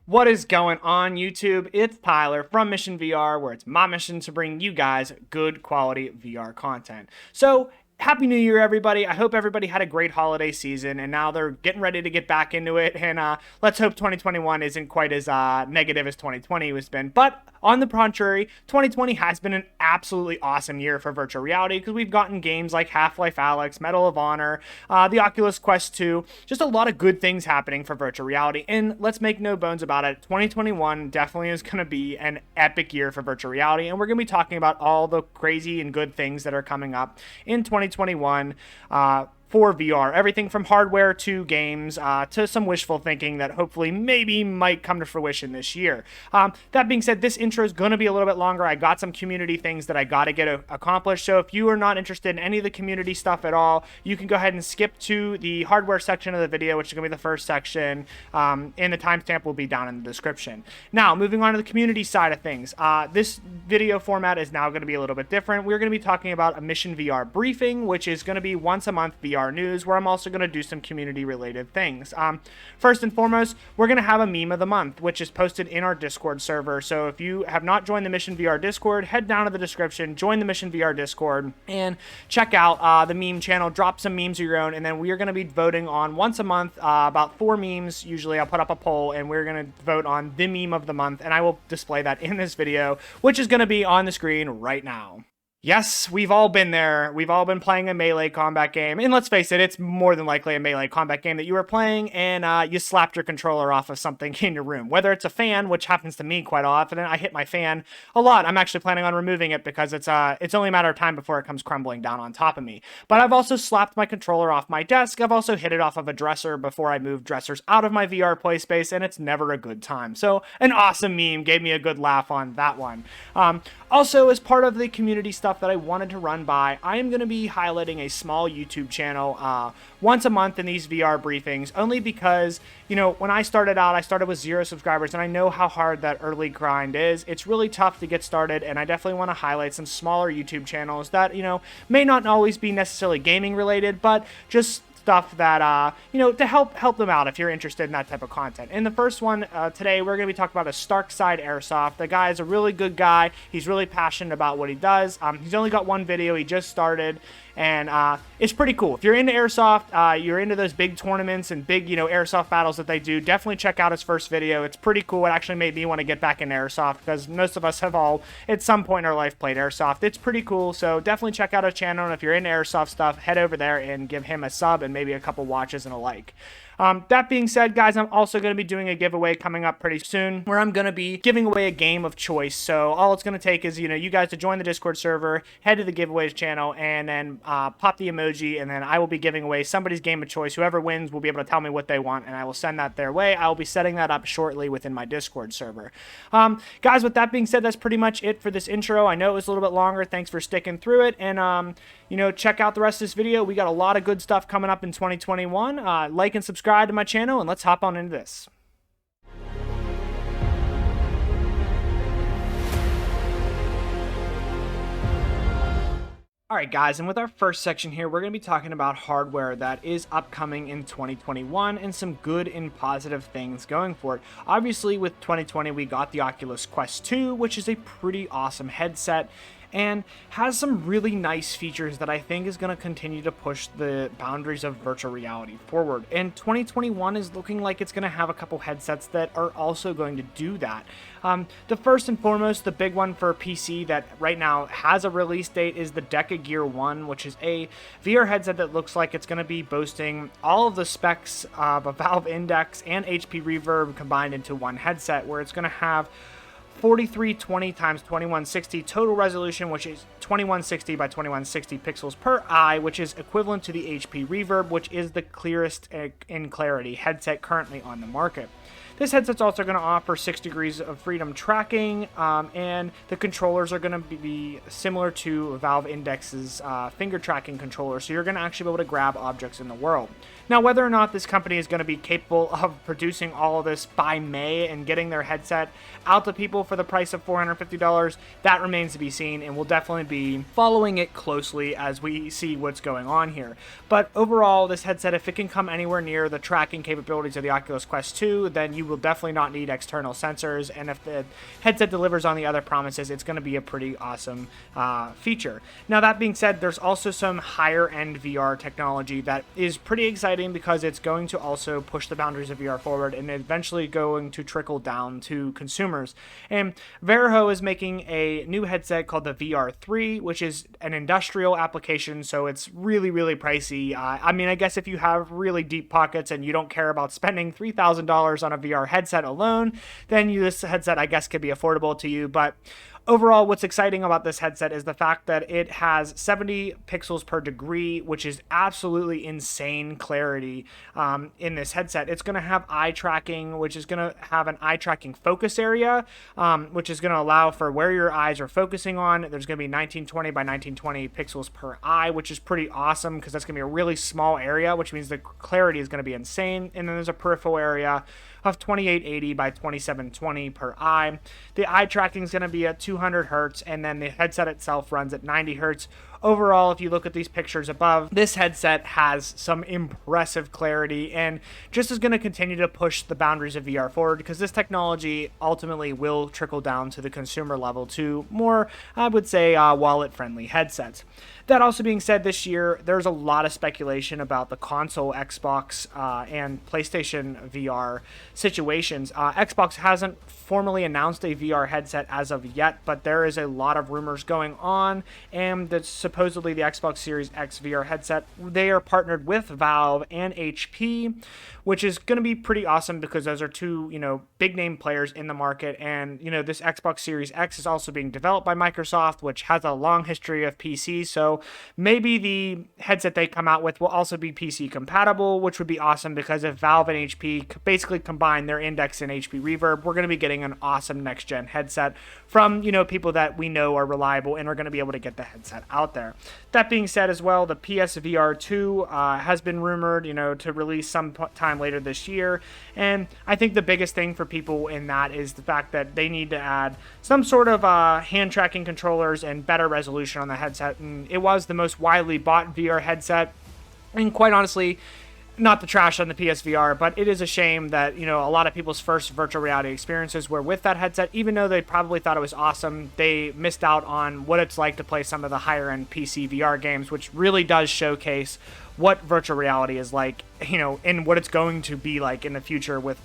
What is going on, YouTube? It's Tyler from Mission VR, where it's my mission to bring you guys good quality VR content. So, Happy New Year, everybody. I hope everybody had a great holiday season, and now they're getting ready to get back into it. And let's hope 2021 isn't quite as negative as 2020 has been. But on the contrary, 2020 has been an absolutely awesome year for virtual reality because we've gotten games like Half-Life Alyx, Medal of Honor, the Oculus Quest 2, just a lot of good things happening for virtual reality. And let's make no bones about it, 2021 definitely is going to be an epic year for virtual reality, and we're going to be talking about all the crazy and good things that are coming up in 2021 for VR. Everything from hardware to games to some wishful thinking that hopefully maybe might come to fruition this year. That being said, this intro is going to be a little bit longer. I got some community things that I got to get accomplished. So if you are not interested in any of the community stuff at all, you can go ahead and skip to the hardware section of the video, which is going to be the first section, and the timestamp will be down in the description. Now, moving on to the community side of things. This video format is now going to be a little bit different. We're going to be talking about a Mission VR briefing, which is going to be once a month VR news, where I'm also going to do some community related things. First and foremost, we're going to have a meme of the month, which is posted in our Discord server. So if you have not joined the Mission VR Discord, head down to the description, join the Mission VR Discord, and check out the meme channel, drop some memes of your own, and then we are going to be voting on once a month about 4 memes. Usually I'll put up a poll and we're going to vote on the meme of the month, and I will display that in this video, which is going to be on the screen right now. Yes, we've all been there. We've all been playing a melee combat game. And let's face it, it's more than likely a melee combat game that you were playing and you slapped your controller off of something in your room. Whether it's a fan, which happens to me quite often. I hit my fan a lot. I'm actually planning on removing it because it's only a matter of time before it comes crumbling down on top of me. But I've also slapped my controller off my desk. I've also hit it off of a dresser before I moved dressers out of my VR play space, and it's never a good time. So an awesome meme gave me a good laugh on that one. Also, as part of the community stuff that I wanted to run by, I am going to be highlighting a small YouTube channel once a month in these VR briefings, only because, you know, when I started out, I started with 0 subscribers, and I know how hard that early grind is. It's really tough to get started, and I definitely want to highlight some smaller YouTube channels that, you know, may not always be necessarily gaming related, but just stuff that, you know, to help them out if you're interested in that type of content. In the first one today, we're going to be talking about a Starkside Airsoft. The guy is a really good guy. He's really passionate about what he does. He's only got one video. He just started, and it's pretty cool. If you're into Airsoft, you're into those big tournaments and big, you know, Airsoft battles that they do, definitely check out his first video. It's pretty cool. It actually made me want to get back into Airsoft because most of us have all, at some point in our life, played Airsoft. It's pretty cool, so definitely check out his channel, and if you're into Airsoft stuff, head over there and give him a sub and maybe a couple watches and a like. That being said, guys, I'm also going to be doing a giveaway coming up pretty soon where I'm going to be giving away a game of choice. So all it's going to take is, you know, you guys to join the Discord server, head to the giveaways channel, and then pop the emoji, and then I will be giving away somebody's game of choice. Whoever wins will be able to tell me what they want, and I will send that their way. I will be setting that up shortly within my Discord server. Guys, with that being said, that's pretty much it for this intro. I know it was a little bit longer. Thanks for sticking through it, and you know, check out the rest of this video. We got a lot of good stuff coming up in 2021. Like and subscribe to my channel, and let's hop on into this. Alright guys, and with our first section here, we're going to be talking about hardware that is upcoming in 2021 and some good and positive things going for it. Obviously, with 2020, we got the Oculus Quest 2, which is a pretty awesome headset and has some really nice features that I think is going to continue to push the boundaries of virtual reality forward. And 2021 is looking like it's going to have a couple headsets that are also going to do that. The first and foremost, the big one for PC that right now has a release date is the Deca Gear 1, which is a VR headset that looks like it's going to be boasting all of the specs of a Valve Index and HP Reverb combined into one headset, where it's going to have 4320 x 2160 total resolution, which is 2160 by 2160 pixels per eye, which is equivalent to the HP Reverb, which is the clearest in clarity headset currently on the market. This headset's also going to offer 6 degrees of freedom tracking, and the controllers are going to be similar to Valve Index's finger tracking controller, so you're going to actually be able to grab objects in the world. Now, whether or not this company is going to be capable of producing all of this by May and getting their headset out to people for the price of $450, that remains to be seen, and will definitely be following it closely as we see what's going on here. But overall, this headset, if it can come anywhere near the tracking capabilities of the Oculus Quest 2, then you will definitely not need external sensors. And if the headset delivers on the other promises, it's going to be a pretty awesome feature. Now, that being said, there's also some higher end VR technology that is pretty exciting because it's going to also push the boundaries of VR forward and eventually going to trickle down to consumers. And Veriho is making a new headset called the VR3, which is an industrial application, so it's really, really pricey. I mean, I guess if you have really deep pockets and you don't care about spending $3,000 on a VR headset alone, then this headset, I guess, could be affordable to you. But overall, what's exciting about this headset is the fact that it has 70 pixels per degree, which is absolutely insane clarity in this headset. It's going to have eye tracking, which is going to have an eye tracking focus area, which is going to allow for where your eyes are focusing on. There's going to be 1920 by 1920 pixels per eye, which is pretty awesome because that's going to be a really small area, which means the clarity is going to be insane. And then there's a peripheral area of 2880 by 2720 per eye. The eye tracking is going to be at 200 hertz, and then the headset itself runs at 90 hertz. Overall, if you look at these pictures above, this headset has some impressive clarity and just is going to continue to push the boundaries of VR forward because this technology ultimately will trickle down to the consumer level to more, I would say, wallet-friendly headsets. That also being said, this year, there's a lot of speculation about the console Xbox and PlayStation VR situations. Xbox hasn't formally announced a VR headset as of yet, but there is a lot of rumors going on, and that's supposedly the Xbox Series X VR headset. They are partnered with Valve and HP, which is going to be pretty awesome because those are two, big name players in the market. And, this Xbox Series X is also being developed by Microsoft, which has a long history of PC. So maybe the headset they come out with will also be PC compatible, which would be awesome because if Valve and HP basically combine their Index and HP Reverb, we're going to be getting an awesome next gen headset from, people that we know are reliable and are going to be able to get the headset out there. That being said as well, the PSVR 2 has been rumored, to release sometime later this year. And I think the biggest thing for people in that is the fact that they need to add some sort of hand tracking controllers and better resolution on the headset. And it was the most widely bought VR headset. And quite honestly, not the trash on the PSVR, but it is a shame that, a lot of people's first virtual reality experiences were with that headset. Even though they probably thought it was awesome, they missed out on what it's like to play some of the higher end PC VR games, which really does showcase what virtual reality is like, and what it's going to be like in the future with,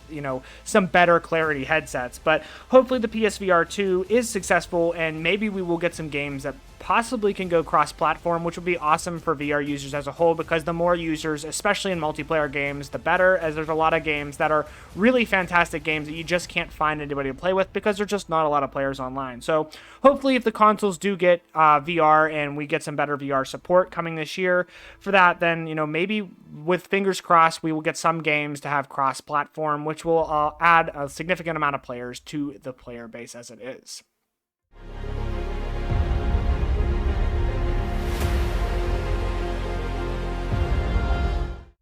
some better clarity headsets. But hopefully the PSVR 2 is successful, and maybe we will get some games that possibly can go cross-platform, which would be awesome for VR users as a whole, because the more users, especially in multiplayer games, the better, as there's a lot of games that are really fantastic games that you just can't find anybody to play with because there's just not a lot of players online. So hopefully if the consoles do get VR and we get some better VR support coming this year for that, then, maybe with fingers crossed, we will get some games to have cross-platform, which will add a significant amount of players to the player base as it is.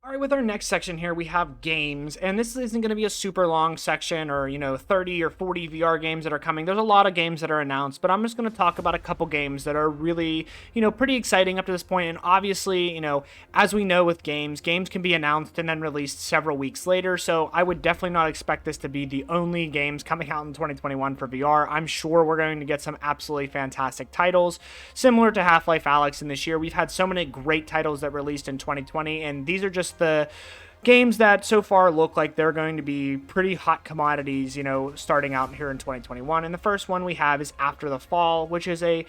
All right, with our next section here, we have games, and this isn't going to be a super long section or, 30 or 40 VR games that are coming. There's a lot of games that are announced, but I'm just going to talk about a couple games that are really, pretty exciting up to this point. And obviously, as we know with games can be announced and then released several weeks later. So I would definitely not expect this to be the only games coming out in 2021 for VR. I'm sure we're going to get some absolutely fantastic titles, similar to Half-Life Alyx in this year. We've had so many great titles that released in 2020, and these are just the games that so far look like they're going to be pretty hot commodities, starting out here in 2021. And the first one we have is After the Fall, which is a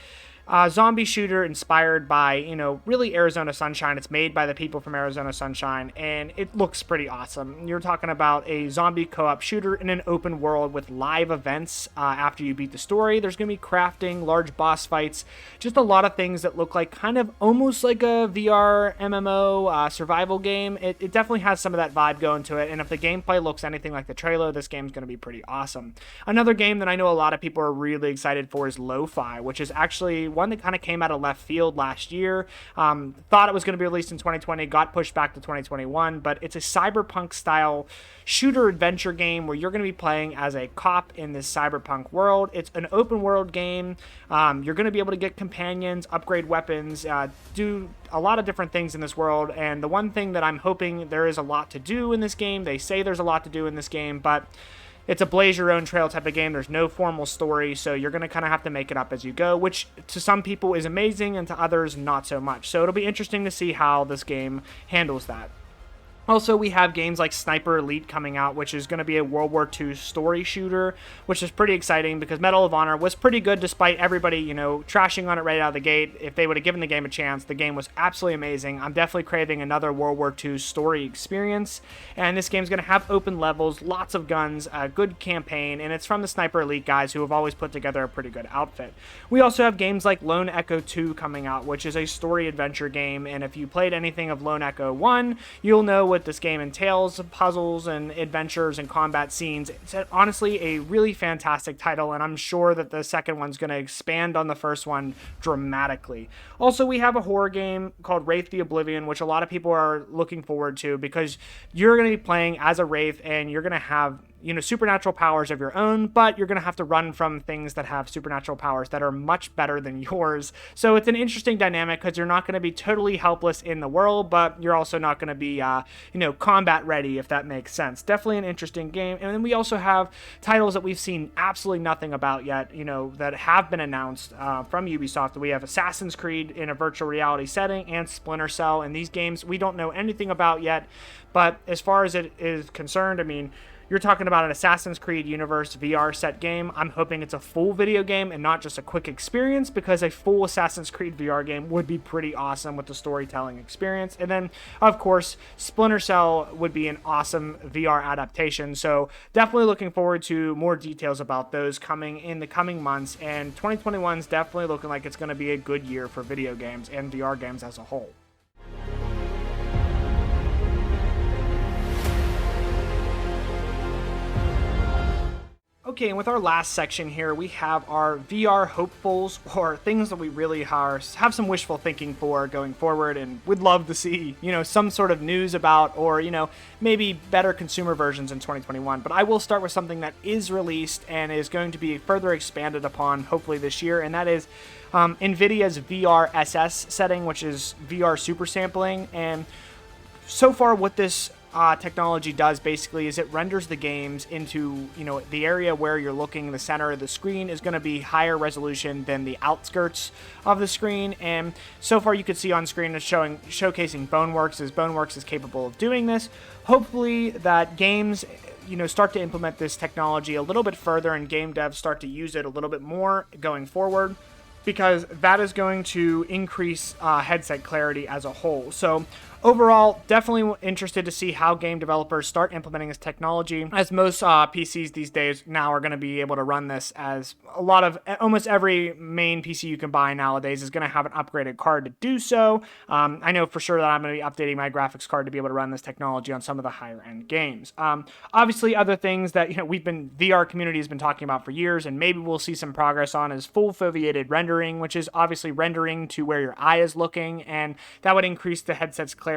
zombie shooter inspired by, really Arizona Sunshine. It's made by the people from Arizona Sunshine, and it looks pretty awesome. You're talking about a zombie co-op shooter in an open world with live events after you beat the story. There's going to be crafting, large boss fights, just a lot of things that look like kind of almost like a VR MMO survival game. It definitely has some of that vibe going to it, and if the gameplay looks anything like the trailer, this game's going to be pretty awesome. Another game that I know a lot of people are really excited for is Lo-Fi, which is actually one that kind of came out of left field last year. Thought it was going to be released in 2020, got pushed back to 2021, but it's a cyberpunk style shooter adventure game where you're going to be playing as a cop in this cyberpunk world. It's an open world game. You're going to be able to get companions, upgrade weapons, do a lot of different things in this world. And the one thing that I'm hoping, there is a lot to do in this game. They say there's a lot to do in this game, but it's a blaze your own trail type of game. There's no formal story, so you're going to kind of have to make it up as you go, which to some people is amazing and to others not so much. So it'll be interesting to see how this game handles that. Also, we have games like Sniper Elite coming out, which is going to be a World War II story shooter, which is pretty exciting because Medal of Honor was pretty good despite everybody, trashing on it right out of the gate. If they would have given the game a chance, the game was absolutely amazing. I'm definitely craving another World War II story experience, and this game's going to have open levels, lots of guns, a good campaign, and it's from the Sniper Elite guys who have always put together a pretty good outfit. We also have games like Lone Echo 2 coming out, which is a story adventure game, and if you played anything of Lone Echo 1, you'll know what this game entails: puzzles and adventures and combat scenes. It's honestly a really fantastic title, and I'm sure that the second one's going to expand on the first one dramatically. Also, we have a horror game called Wraith the Oblivion, which a lot of people are looking forward to because you're going to be playing as a Wraith and you're going to have supernatural powers of your own, but you're going to have to run from things that have supernatural powers that are much better than yours. So it's an interesting dynamic because you're not going to be totally helpless in the world, but you're also not going to be, combat ready, if that makes sense. Definitely an interesting game. And then we also have titles that we've seen absolutely nothing about yet, that have been announced from Ubisoft. We have Assassin's Creed in a virtual reality setting and Splinter Cell. And these games we don't know anything about yet, but as far as it is concerned, you're talking about an Assassin's Creed universe VR set game. I'm hoping it's a full video game and not just a quick experience, because a full Assassin's Creed VR game would be pretty awesome with the storytelling experience. And then, of course, Splinter Cell would be an awesome VR adaptation. So definitely looking forward to more details about those coming in the coming months. And 2021 is definitely looking like it's going to be a good year for video games and VR games as a whole. Okay, and with our last section here, we have our VR hopefuls, or things that we really have some wishful thinking for going forward and would love to see, some sort of news about, or, maybe better consumer versions in 2021. But I will start with something that is released and is going to be further expanded upon hopefully this year, and that is NVIDIA's VR SS setting, which is VR super sampling. And so far what this technology does basically is it renders the games into, the area where you're looking, the center of the screen is going to be higher resolution than the outskirts of the screen. And so far you could see on screen it's showcasing Boneworks, as Boneworks is capable of doing this. Hopefully that games start to implement this technology a little bit further and game devs start to use it a little bit more going forward, because that is going to increase headset clarity as a whole. So overall, definitely interested to see how game developers start implementing this technology, as most PCs these days now are going to be able to run this, as almost every main PC you can buy nowadays is going to have an upgraded card to do so. I know for sure that I'm going to be updating my graphics card to be able to run this technology on some of the higher end games. Obviously, other things that VR community has been talking about for years, and maybe we'll see some progress on, is full foveated rendering, which is obviously rendering to where your eye is looking, and that would increase the headset's clarity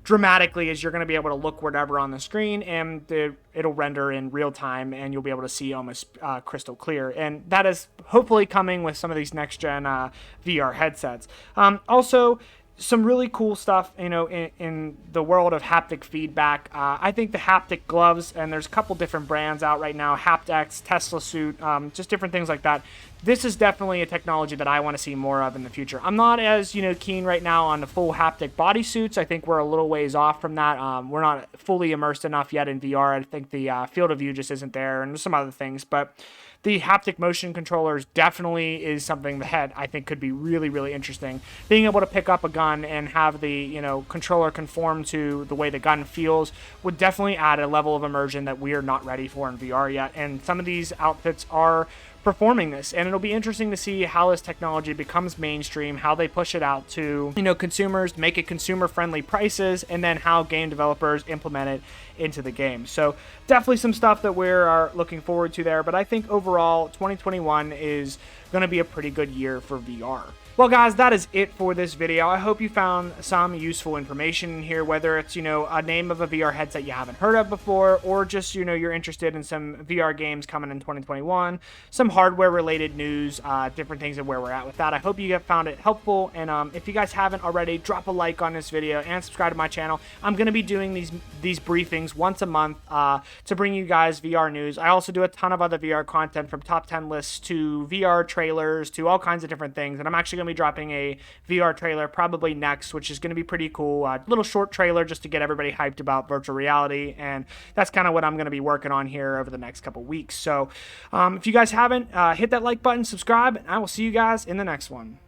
dramatically, as you're going to be able to look whatever on the screen and it'll render in real time and you'll be able to see almost crystal clear. And that is hopefully coming with some of these next gen VR headsets. Also, some really cool stuff, in the world of haptic feedback. I think the haptic gloves, and there's a couple different brands out right now, Haptex, Tesla Suit, just different things like that. This is definitely a technology that I want to see more of in the future. I'm not as, keen right now on the full haptic bodysuits. I think we're a little ways off from that. We're not fully immersed enough yet in VR. I think the field of view just isn't there, and some other things, but the haptic motion controllers definitely is something that I think could be really, really interesting. Being able to pick up a gun and have the, controller conform to the way the gun feels would definitely add a level of immersion that we are not ready for in VR yet. And some of these outfits are performing this. And it'll be interesting to see how this technology becomes mainstream, how they push it out to, you know, consumers, make it consumer-friendly prices, and then how game developers implement it into the game. So definitely some stuff that we're looking forward to there, but I think overall 2021 is going to be a pretty good year for VR. Well, guys, that is it for this video. I hope you found some useful information in here, whether it's, you know, a name of a VR headset you haven't heard of before, or just, you know, you're interested in some VR games coming in 2021, some hardware-related news, different things and where we're at with that. I hope you have found it helpful, and if you guys haven't already, drop a like on this video and subscribe to my channel. I'm going to be doing these briefings once a month to bring you guys VR news. I also do a ton of other VR content, from top 10 lists to VR trailers to all kinds of different things, and I'm actually going to be dropping a VR trailer probably next, which is going to be pretty cool. A little short trailer just to get everybody hyped about virtual reality, and that's kind of what I'm going to be working on here over the next couple weeks. So if you guys haven't, hit that like button, subscribe, and I will see you guys in the next one.